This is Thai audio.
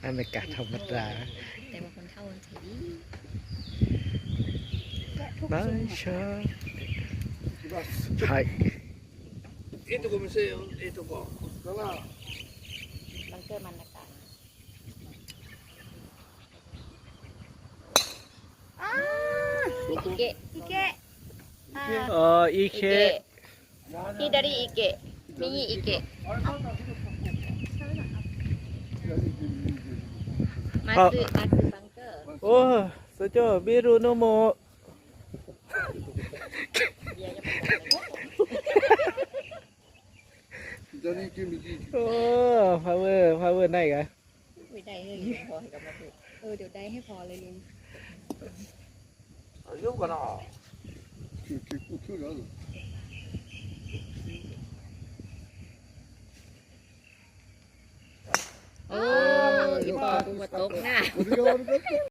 อเมริกาธรรมดาแต่ว่าคนเฒ่ามันสิดีน้อยชอはいいいとこ見せよいいとこだなมันเกิดมันละกันイケイケอีเค左イケ右イケマスバンクโอ้สุดยอดบิรุโนโม左行け右行けโอ้พาวเวอร์ได้กะไม่ได้ให้พอให้กับมาถูกเดี๋ยวได้ให้พอเลยลุง大丈夫かな結構距離あるอีปอกูมาตกหน้าこれが悪かった